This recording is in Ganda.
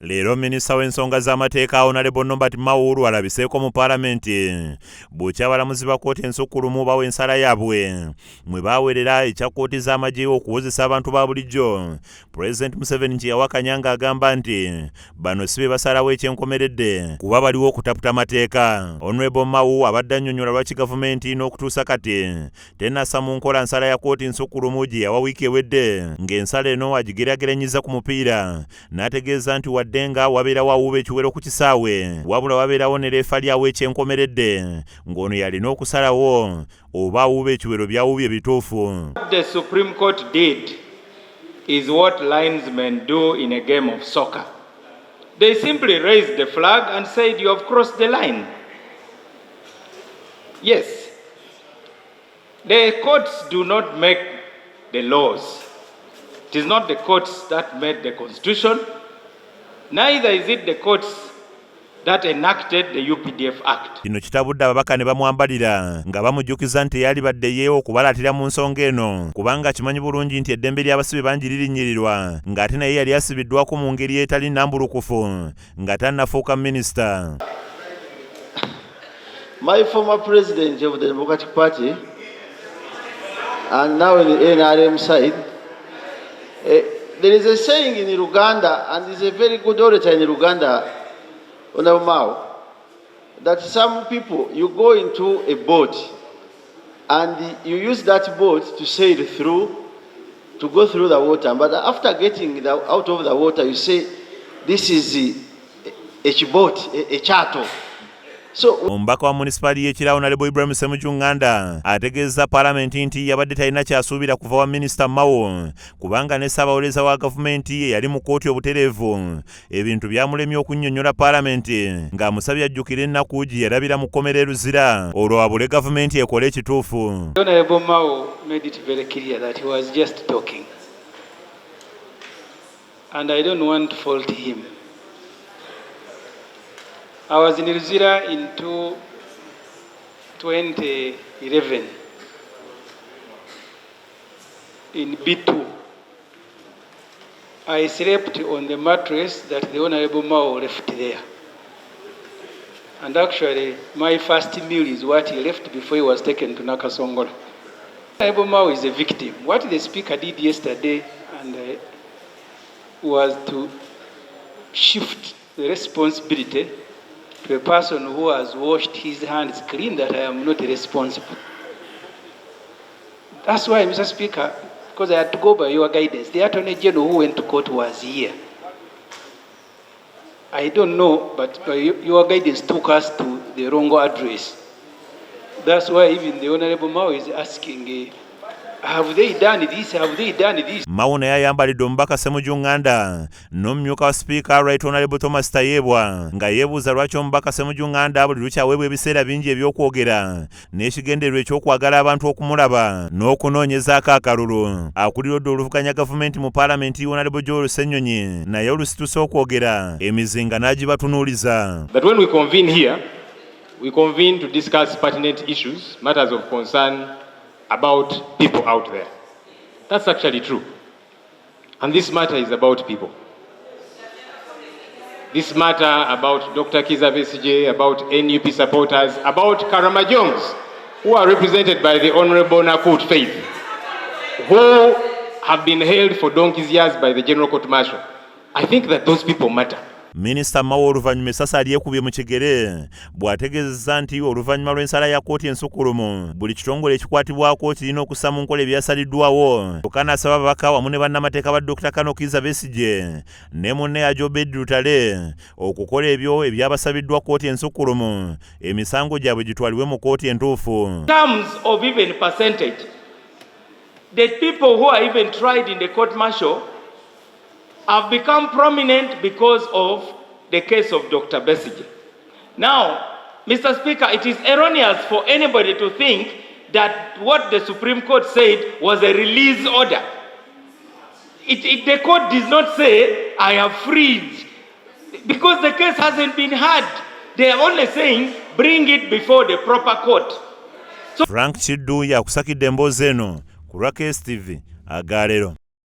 Leero minisita w'ensonga z'amateeka Honorable Mao alabiseeko mu Paalamenti bukya abalamuzi ba kkooti ensukkulumu bawa ensala yaabwe mwe baawerera ekya kkooti z'amagye okuwozesa abantu ba bulijjo. President Museveni kye yawakanya ng'agamba nti bano si be basalawo ekyenkomeredde kuba baliwo okutaputa amateeka. Honorable Mao abadde annyonnyola lwaki gavumenti n'okutuusa kati tennassa mu nkola nsala ya kkooti ensukkulumu gye yawa wiiki ewedde ng'ensala eno agigeraageranyiza ku mupiira n'ategeeza nti denga wabeerawo awuuba ekiwero ku kisaawe wabula wabeerawo ne leefa lyawo ekyenkomeredde ng'ono yalina okusalawo oba awuuba ekiwero byawuubye bituufu. What the Supreme Court did is what linesmen do in a game of soccer. They simply raised the flag and said you have crossed the line. Yes, the courts do not make the laws. It is not the courts that made the Constitution. Neither is it the courts that enacted the UPDF Act. Kino kitabudde ababaka ne bamwambalira nga bamujjukiza nti yali baddeyo okubalatira mu nsonga eno kubanga kimanyi bulungi nti eddembe ly'abasibe bangi lirinnyirirwa ng'ate naye yali asibiddwako mu ngeri etali nnambulukufu nga tannafuuka minisita. My former president of the Democratic Party and now in the NRM side, there is a saying in Uganda, and it's a very good orator in Uganda, Honorable Mao, that some people, you go into a boat and you use that boat to sail through, to go through the water. But after getting out of the water, you say, this is a boat, a charter. Omubaka wa munisipali y'Ekira Honorable Ibrahim Ssemujjunganda ategeeza Paalamenti nti yabadde talina kyasuubira kuva wa minisita Mao kubanga ne ssaabawolereza wa gavumenti yali mu kkooti obutereevu ebintu byamulemye okunnyonnyola Paalamenti ng'amusabye ajjukire ennaku gye yalabira mu kkomera eruzira olwo abule gavumenti ekole ekituufu. Honorable Mao made it very clear that he was just talking, and I don't want to fault him. I was in Ruzira in 2011 in B2. I slept on the mattress that the Honorable Mao left there. And actually, my first meal is what he left before he was taken to Nakasongola. Honorable Mao is a victim. What the speaker did yesterday was to shift the responsibility to a person who has washed his hands clean that I am not responsible. That's why, Mr. Speaker, because I had to go by your guidance, the Attorney General who went to court was here. I don't know, but your guidance took us to the wrong address. That's why even the Honorable Mao is asking, have they done this? Have they done this? Mao naye ayambalidde omubaka Ssemujjunganda n'omumyuka wa Speaker Right Honorable Thomas Tayebwa nga yeebuuza lwaki omubaka Ssemujjunganda buli lukyaweebwa ebiseera bingi eby'okwogera n'ekigendererwa ekyokwagala abantu okumulaba n'okunoonyezaako akalulu. Akulira oluvuganya gavumenti mu Paalamenti Honorable Joel Ssennyonyi naye olusituuse okwogera emizinga n'agibatunuuliza. That when we convene here, we convene to discuss pertinent issues, matters of concern about people out there. That's actually true. And this matter is about people. This matter about Dr. Kizza Besigye, about NUP supporters, about Karamajongs, who are represented by the Honorable Nakut Faith, who have been held for donkey's years by the General Court Martial. I think that those people matter. Minisita Mao oluvannyuma essasa lyekubye mu kigere bw'ategeezezza nti oluvannyuma lw'ensala ya kkooti ensukkulumu buli kitongole ekikwatibwako kirina okussa mu nkola ebyasaliddwawo. Kyokka asaba ababaka wamu ne bannamateeka ba Dr. Kizza Besigye ne munne Ajobed Lutale okukola ebyo ebyabasabiddwa kkooti ensukkulumu emisango gyabwe gitwalibwe mu kkooti entuufu. Terms of even percentage, the people who are even tried in the court martial have become prominent because of the case of Dr. Besigye. Now, Mr. Speaker, it is erroneous for anybody to think that what the Supreme Court said was a release order. The court does not say, I have freed, because the case hasn't been heard. They are only saying, bring it before the proper court. Frank Chiddu yakusakidde emboozi eno ku Case TV Agalero.